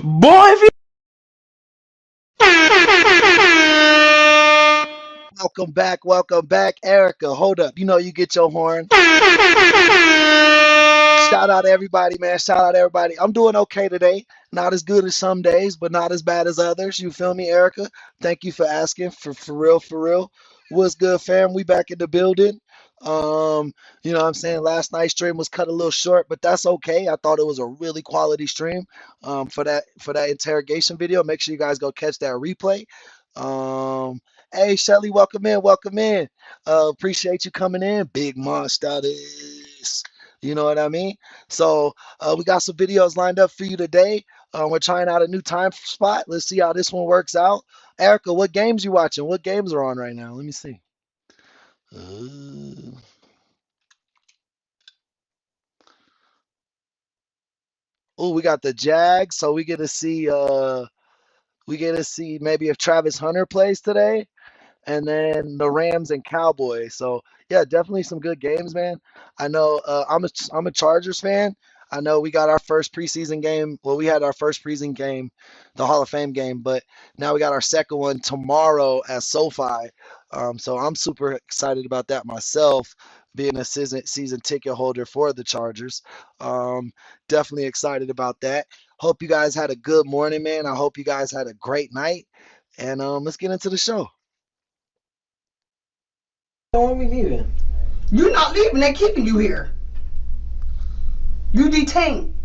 Boy, if you Welcome back, Erica. Hold up, you know you get your horn. Shout out to everybody, man. Shout out to everybody. I'm doing okay today. Not as good as some days, but not as bad as others. You feel me, Erica? Thank you for asking. For real, for real. What's good, fam? We back in the building. You know what I'm saying? Last night's stream was cut a little short, but that's okay. I thought it was a really quality stream. For that interrogation video. Make sure you guys go catch that replay. Um, hey Shelly, welcome in, welcome in. Appreciate you coming in. Big monster. You know what I mean? So we got some videos lined up for you today. We're trying out a new time spot. Let's see how this one works out. Erica, what games you watching? What games are on right now? Let me see. Uh, oh, we got the Jags, so we get to see maybe if Travis Hunter plays today, and then the Rams and Cowboys. So yeah, definitely some good games, man. I know I'm a Chargers fan. I know we got our first preseason game. Well, we had our first preseason game, the Hall of Fame game, but now we got our second one tomorrow at SoFi. So I'm super excited about that myself, being a season ticket holder for the Chargers. Um, Definitely excited about that. Hope you guys had a good morning, man. I hope you guys had a great night, and let's get into the show. don't want me leaving. You not leaving, they keeping you here. You detained.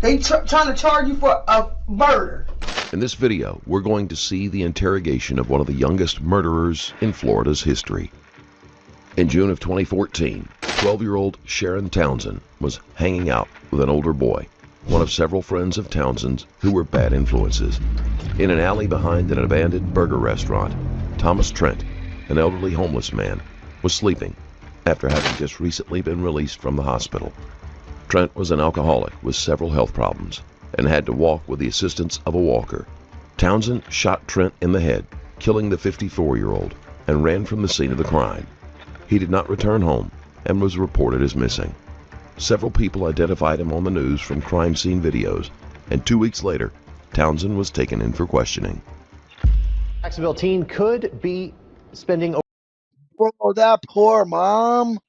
They trying to charge you for a murder. In this video, we're going to see the interrogation of one of the youngest murderers in Florida's history. In June of 2014, 12-year-old Sharron Townsend was hanging out with an older boy, one of several friends of Townsend's who were bad influences. In an alley behind an abandoned burger restaurant, Thomas Trent, an elderly homeless man, was sleeping after having just recently been released from the hospital. Trent was an alcoholic with several health problems and had to walk with the assistance of a walker. Townsend shot Trent in the head, killing the 54-year-old, and ran from the scene of the crime. He did not return home and was reported as missing. Several people identified him on the news from crime scene videos, and 2 weeks later, Townsend was taken in for questioning. Jacksonville teen could be spending. Bro, that poor mom.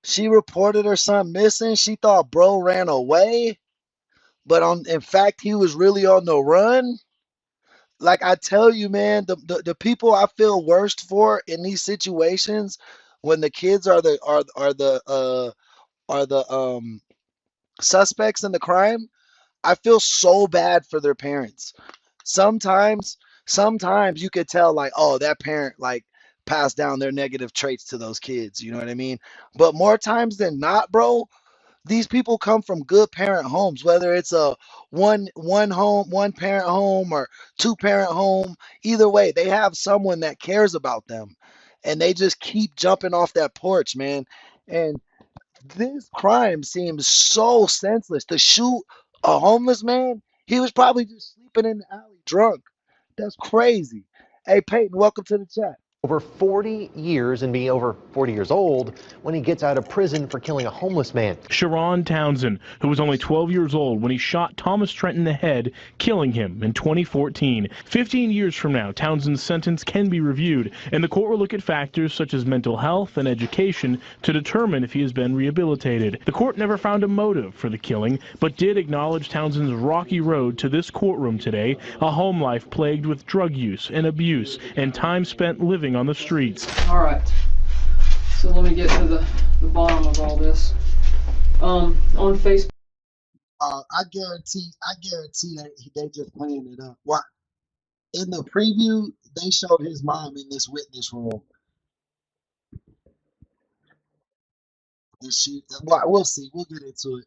She reported her son missing. She thought bro ran away, but in fact he was really on the run. Like I tell you, man, the people I feel worst for in these situations when the kids are the suspects in the crime, I feel so bad for their parents. Sometimes, sometimes you could tell like, oh, that parent like passed down their negative traits to those kids. You know what I mean? But more times than not, bro, these people come from good parent homes, whether it's a one parent home or two parent home. Either way, they have someone that cares about them, and they just keep jumping off that porch, man. And this crime seems so senseless. To shoot a homeless man, he was probably just sleeping in the alley drunk. That's crazy. Hey, Peyton, welcome to the chat. Over 40 years and be over 40 years old when he gets out of prison for killing a homeless man. Sharron Townsend, who was only 12 years old when he shot Thomas Trent in the head, killing him in 2014. 15 years from now, Townsend's sentence can be reviewed, and the court will look at factors such as mental health and education to determine if he has been rehabilitated. The court never found a motive for the killing, but did acknowledge Townsend's rocky road to this courtroom today, a home life plagued with drug use and abuse, and time spent living on the streets. All right, so let me get to the bottom of all this. On Facebook. I guarantee that they just playing it up. Why? In the preview, they showed his mom in this witness room, and well, we'll see. We'll get into it.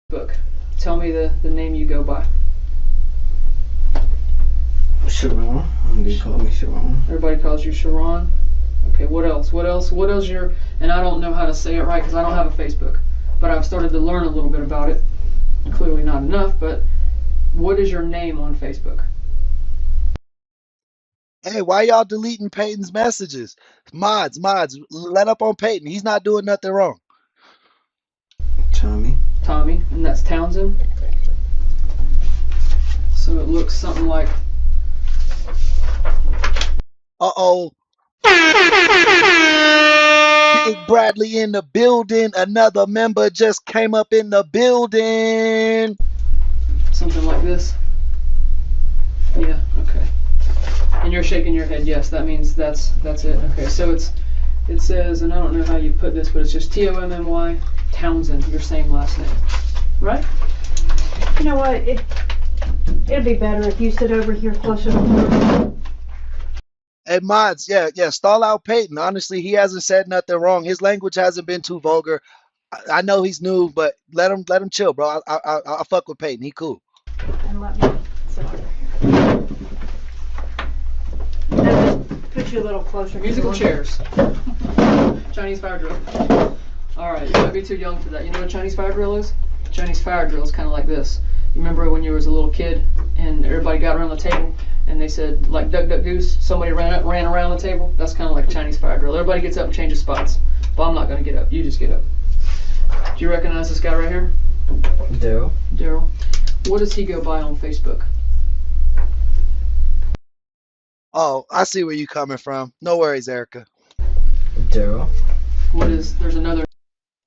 Book. Tell me the name you go by. Sharron. They call me Sharron. Everybody calls you Sharron. Okay, what else? What else your, and I don't know how to say it right because I don't have a Facebook, but I've started to learn a little bit about it. Clearly not enough, but what is your name on Facebook? Hey, why y'all deleting Peyton's messages? Mods, let up on Peyton. He's not doing nothing wrong. Tommy. Tommy, and that's Townsend. So it looks something like. Uh-oh. Big Bradley in the building. Another member just came up in the building. Something like this. Yeah, okay. And you're shaking your head, yes, that means that's it. Okay, so it says, and I don't know how you put this, but it's just Tommy Townsend, your same last name. Right? You know what? It'd be better if you sit over here closer to the Hey, mods, yeah, stall out Peyton. Honestly, he hasn't said nothing wrong. His language hasn't been too vulgar. I know he's new, but let him chill, bro. I'll fuck with Peyton. He cool. and let me sit over here. Now just put you a little closer. Musical chairs. Chinese fire drill. Alright, you might be too young for that. You know what a Chinese fire drill is? Chinese fire drill is kind of like this. You remember when you was a little kid and everybody got around the table and they said, like duck, duck, goose, somebody ran around the table? That's kind of like a Chinese fire drill. Everybody gets up and changes spots. But I'm not going to get up. You just get up. Do you recognize this guy right here? Daryl. Daryl. What does he go by on Facebook? Oh, I see where you coming from. No worries, Erica. Daryl. There's another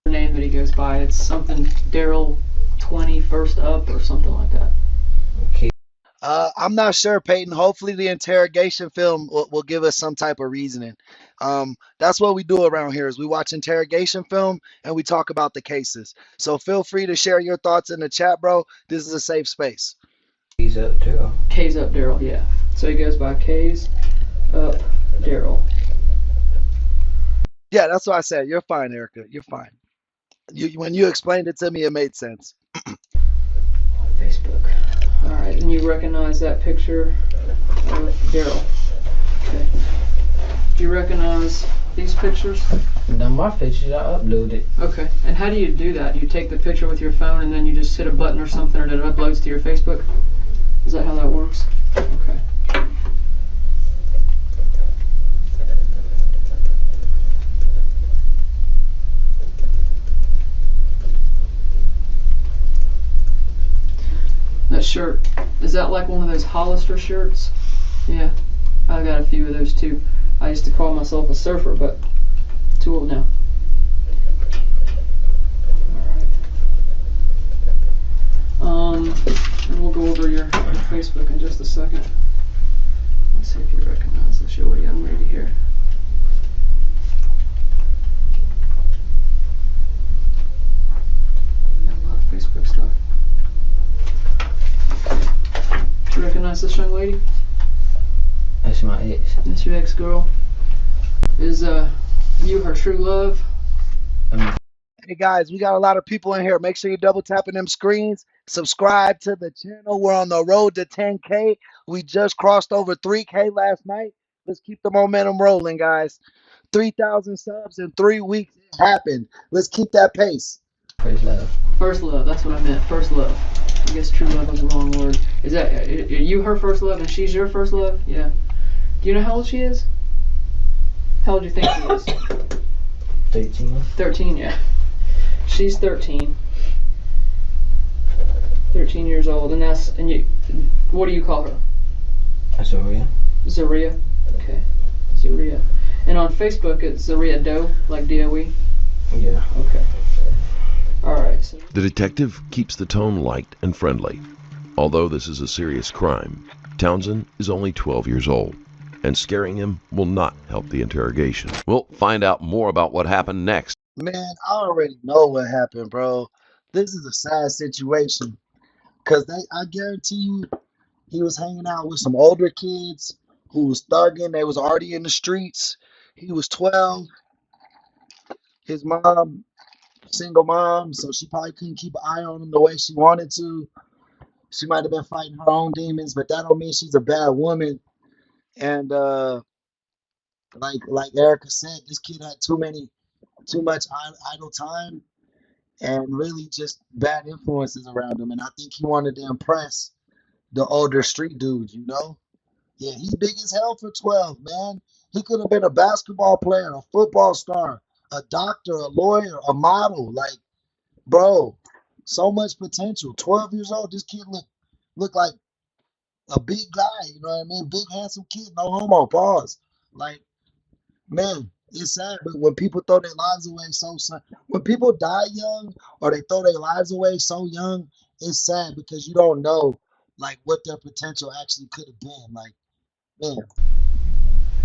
name that he goes by. It's something Daryl 20 first up or something like that. Okay. I'm not sure, Peyton. Hopefully the interrogation film will give us some type of reasoning. That's what we do around here is we watch interrogation film and we talk about the cases. So feel free to share your thoughts in the chat, bro. This is a safe space. He's up Daryl. K's up Daryl, yeah. So he goes by K's up Daryl. Yeah, that's what I said. You're fine, Erica. You're fine. When you explained it to me, it made sense. On Facebook. Alright, and you recognize that picture of Daryl. Okay. Do you recognize these pictures? Now my pictures I uploaded. Okay. And how do you do that? Do you take the picture with your phone and then you just hit a button or something and it uploads to your Facebook? Is that how that works? Okay. That shirt, is that like one of those Hollister shirts? Yeah, I got a few of those too. I used to call myself a surfer, but too old now. Alright. And we'll go over your Facebook in just a second. Let's see if you recognize this young lady here. Got a lot of Facebook stuff. Do you recognize this young lady? That's my ex. That's your ex-girl. Is you her true love? Hey guys, we got a lot of people in here. Make sure you're double tapping them screens. Subscribe to the channel. We're on the road to 10K. We just crossed over 3K last night. Let's keep the momentum rolling, guys. 3,000 subs in 3 weeks. It happened. Let's keep that pace. First love. First love, that's what I meant. First love. I guess true love was the wrong word. Is that, are you her first love and she's your first love? Yeah. Do you know how old she is? How old do you think she is? 13. 13, yeah. She's 13. 13 years old, and you, what do you call her? Azoria. Zaria? Okay. Zaria. And on Facebook it's Zaria Doe, like DOE? Yeah. Okay. Alright, so. The detective keeps the tone light and friendly. Although this is a serious crime, Townsend is only 12 years old, and scaring him will not help the interrogation. We'll find out more about what happened next. Man, I already know what happened, bro. This is a sad situation. Because I guarantee you, he was hanging out with some older kids who was thugging. They was already in the streets. He was 12. His mom, single mom, so she probably couldn't keep an eye on him the way she wanted to. She might have been fighting her own demons, but that don't mean she's a bad woman. And like Erica said, this kid had too much idle time and really just bad influences around him. And I think he wanted to impress the older street dudes, you know? Yeah, he's big as hell for 12, man. He could have been a basketball player, a football star, a doctor, a lawyer, a model. Like, bro, so much potential. 12 years old, this kid look like a big guy, you know what I mean? Big handsome kid, no homo, pause. Like, man, it's sad, but when people throw their lives away so soon, when people die young or they throw their lives away so young, it's sad because you don't know like what their potential actually could have been. Like, man,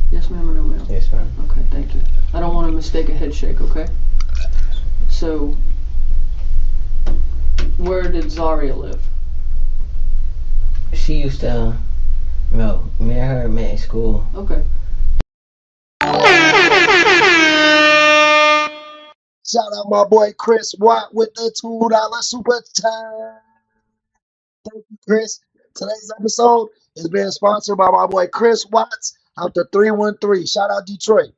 Yes, ma'am or no, ma'am? Yes, ma'am. Okay, thank you. I don't want to mistake a head shake, okay? So, where did Zaria live? She used to, well, me and her met in school. Okay. shout out my boy Chris Watt with the $2 super chat. Thank you, Chris. Today's episode is being sponsored by my boy Chris Watts out the 313. Shout out Detroit.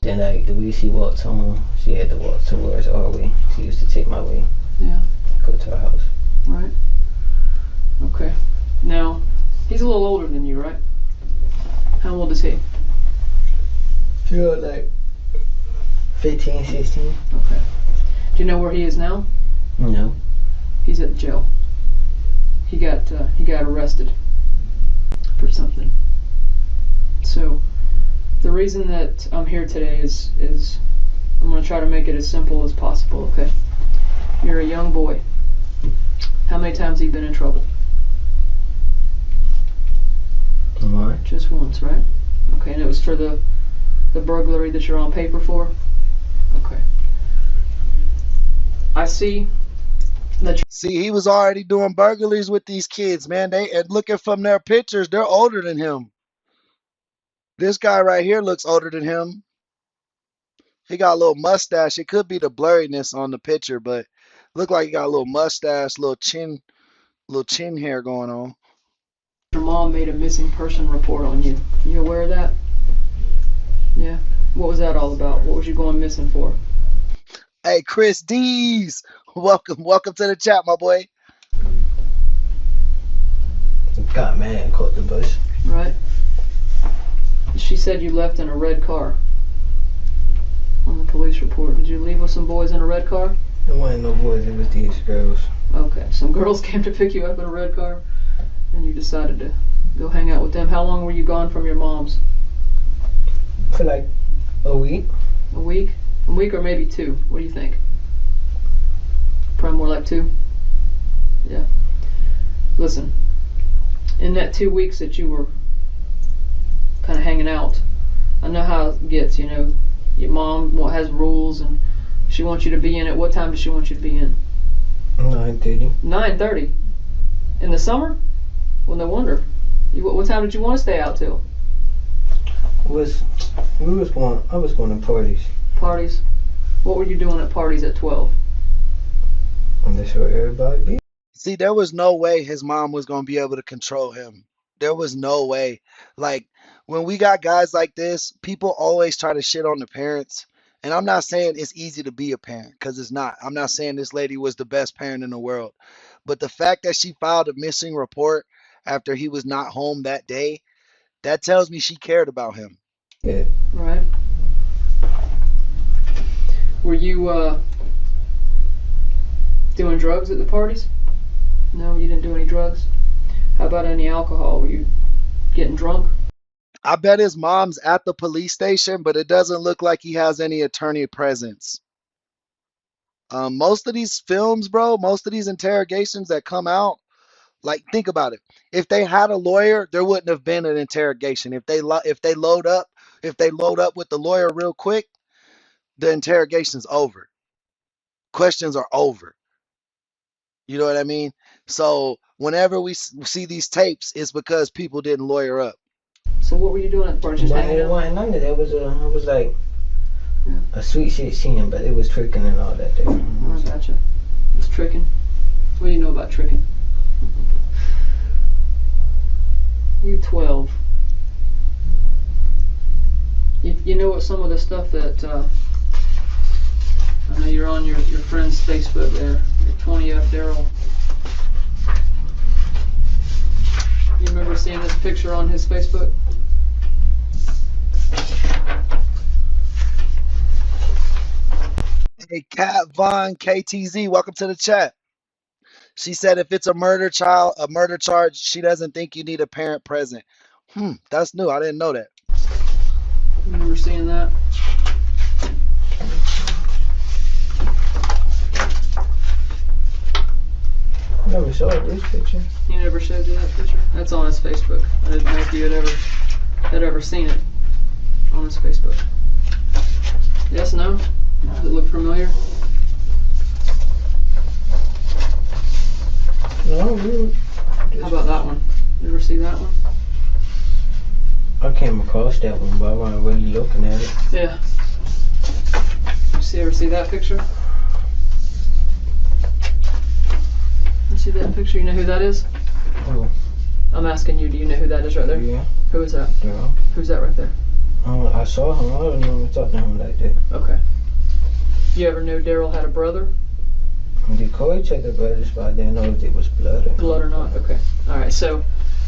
Then like the way she walked home, she had to walk towards our way. She used to take my way, Yeah, go to her house. right. Okay. Now, he's a little older than you, right? How old is he? She was like 15, 16. Okay. Do you know where he is now? No. He's at jail. He got arrested for something. So, the reason that I'm here today is I'm going to try to make it as simple as possible, okay? You're a young boy. How many times have you been in trouble? Why? Just once, right? Okay, and it was for the burglary that you're on paper for? Okay. I see that See, he was already doing burglaries with these kids, man. And looking from their pictures, they're older than him. This guy right here looks older than him. He got a little mustache. It could be the blurriness on the picture, but look like he got a little mustache, little chin hair going on. your mom made a missing person report on you. You aware of that? Yeah. What was that all about? What was you going missing for? Hey, Chris D's, welcome to the chat, my boy. Got mad and caught the bus. Right? She said you left in a red car on the police report. Did you leave with some boys in a red car? There wasn't no boys, it was these girls. Okay, some girls came to pick you up in a red car, and you decided to go hang out with them. How long were you gone from your mom's? For like a week. A week? A week or maybe 2? What do you think? Probably more like 2? Yeah. Listen, in that 2 weeks that you were kind of hanging out, I know how it gets, you know. Your mom has rules and she wants you to be in at what time does she want you to be in? 9:30. 9:30? In the summer? Well, no wonder. What time did you want to stay out till? I was going to parties. Parties? What were you doing at parties at 12? And that's where everybody be. See, there was no way his mom was going to be able to control him. There was no way. Like, when we got guys like this, people always try to shit on the parents. And I'm not saying it's easy to be a parent, because it's not. I'm not saying this lady was the best parent in the world. But the fact that she filed a missing report after he was not home that day, that tells me she cared about him. Yeah. Right. Were you doing drugs at the parties? No, you didn't do any drugs? How about any alcohol? Were you getting drunk? I bet his mom's at the police station, but it doesn't look like he has any attorney presence. Most of these films, bro, most of these interrogations that come out, like, think about it. If they had a lawyer, there wouldn't have been an interrogation. If they load up with the lawyer real quick, the interrogation's over. Questions are over. You know what I mean? So whenever we see these tapes, it's because people didn't lawyer up. So what were you doing at the parties? Just hanging It out? wasn't none of that. It was like Yeah. a sweet 16, but it was tricking and all that there. Oh, I gotcha. It's tricking. What do you know about tricking? You 12. You know what some of the stuff that I know you're on your friend's Facebook there, your 20F Daryl. You remember seeing this picture on his Facebook? Hey, Kat Von KTZ, welcome to the chat. She said if it's a murder charge, she doesn't think you need a parent present. That's new. I didn't know that. Remember seeing that? Never saw this picture. He never showed you that picture? That's on his Facebook. I didn't know if you had ever seen it on his Facebook. Yes, no? Does it look familiar? No, really. How about that one? You ever see that one? I came across that one, but I wasn't really looking at it. Yeah. Ever see that picture? You see that picture? You know who that is? Oh, I'm asking you, do you know who that is right there? yeah. Who is that? Girl. Who's that right there? I saw him. I don't know talk to him like that. Okay. You ever know Daryl had a brother? They call each other brothers, but I didn't know if it was blood or Blood or not? Okay. Alright, so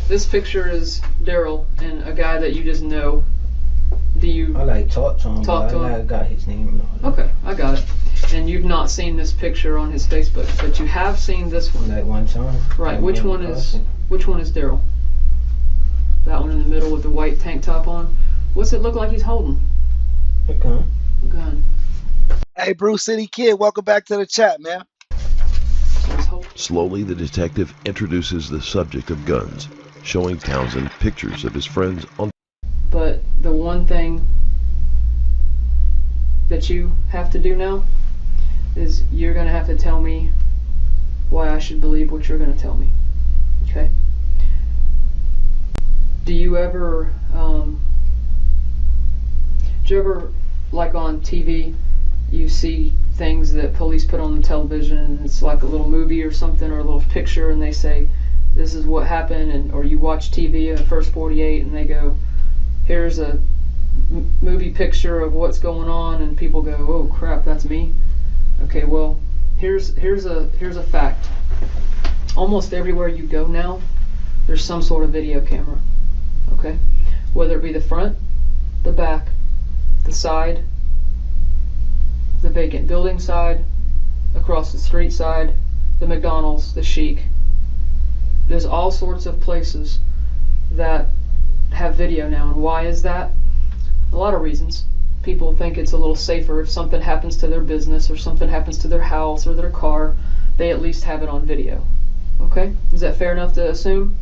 this picture is Daryl and a guy that you just know. Do you... I like talked to him, Talk to but I him? got his name and all that. Okay, I got it. And you've not seen this picture on his Facebook, but you have seen this one. Like one time. Right, I which came one across is it. Daryl? That one in the middle with the white tank top on. What's it look like he's holding? A gun. A gun. Hey, Bruce City Kid, welcome back to the chat, man. So he's holding. Slowly, the detective introduces the subject of guns, showing Townsend pictures of his friends on. But the one thing that you have to do now is you're going to have to tell me why I should believe what you're going to tell me. Okay? Do you ever, like on TV, you see things that police put on the television and it's like a little movie or something or a little picture and they say, this is what happened, and or you watch TV in the first 48 and they go, here's a movie picture of what's going on, and people go, oh crap, that's me. Okay, well, here's a fact. Almost everywhere you go now, there's some sort of video camera. Okay, whether it be the front, the back, the side, the vacant building side, across the street side, the McDonald's, the Chic. There's all sorts of places that have video now, and why is that? A lot of reasons. People think it's a little safer if something happens to their business or something happens to their house or their car, they at least have it on video. Okay? Is that fair enough to assume?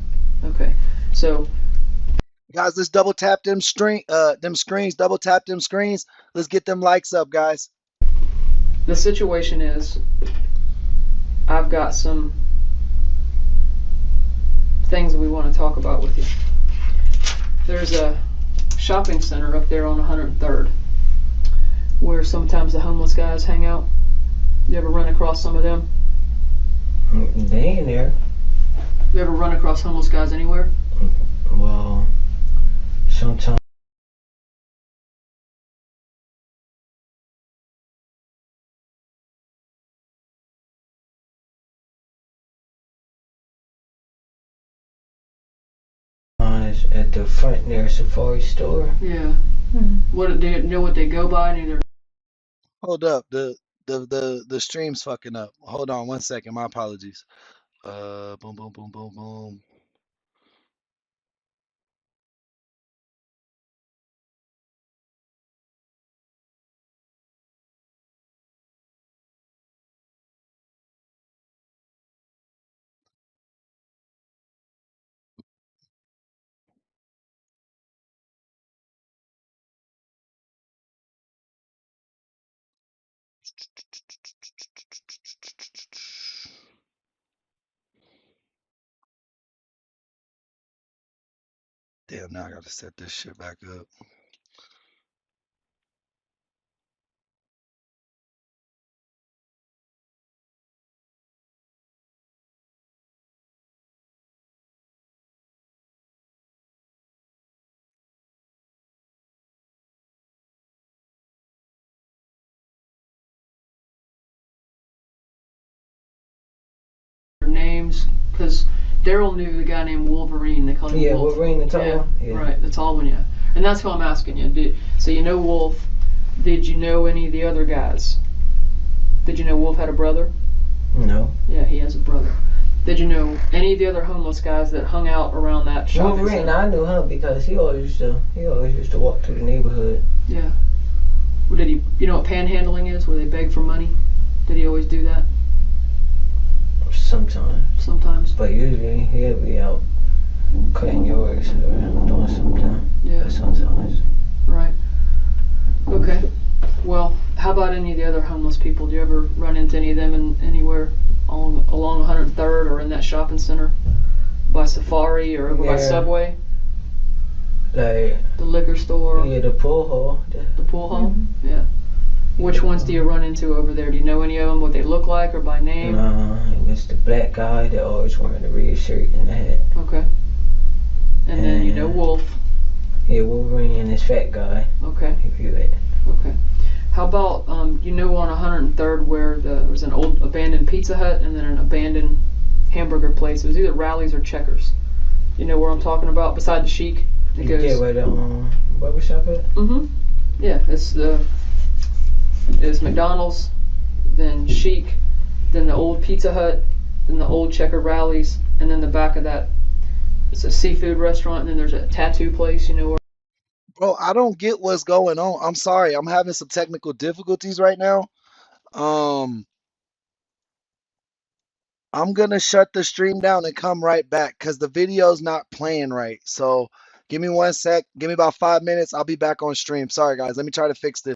Okay. So, Guys, let's double tap them screens, double tap them screens. Let's get them likes up, guys. the situation is, I've got some things that we want to talk about with you. There's a shopping center up there on 103rd where sometimes the homeless guys hang out. You ever run across some of them? They ain't there. You ever run across homeless guys anywhere? Well, sometimes. At the front near Safari store. Yeah. What do you know what they go by? Neither. Hold up, the stream's fucking up. Hold on 1 second. My apologies. Boom, boom, boom, boom, boom. Damn, now I gotta set this shit back up. Names, because Daryl knew the guy named Wolverine. They called him Yeah, Wolf. Wolverine the tall Yeah, one. Yeah. right. The tall one, yeah. And that's who I'm asking you. So you know Wolf. Did you know any of the other guys? Did you know Wolf had a brother? No. Yeah, he has a brother. Did you know any of the other homeless guys that hung out around that shopping Wolverine, center? I knew him because he always used to walk through the neighborhood. Yeah. Well, did he? You know what panhandling is? Where they beg for money? Did he always do that? Sometimes. Sometimes. But usually he'll be out cutting yards or doing something. Yeah. But sometimes. Right. Okay. Well, how about any of the other homeless people? Do you ever run into any of them anywhere along 103rd or in that shopping center by Safari or over by Yeah. Subway? Like, The liquor store? yeah, the pool hall. The pool hall? Yeah. Which ones do you run into over there? Do you know any of them, what they look like or by name? It was the black guy that always wearing the red shirt and the hat. Okay. And then you know Wolf. Yeah, Wolverine and this fat guy. Okay. If you it. Okay. How about you know on 103rd where there was an old abandoned Pizza Hut and then an abandoned hamburger place. It was either Rallies or Checkers. You know where I'm talking about? Beside the Chic. It goes. Yeah, where the barbershop at? Mhm. Yeah, it's McDonald's, then Chic, then the old Pizza Hut, then the old Checkered Rallies, and then the back of that it's a seafood restaurant, and then there's a tattoo place. You know where? Bro, I don't get what's going on. I'm sorry. I'm having some technical difficulties right now. Um, I'm gonna shut the stream down and come right back because the video's not playing right. So give me 1 sec. Give me about 5 minutes. I'll be back on stream. Sorry, guys. Let me try to fix this.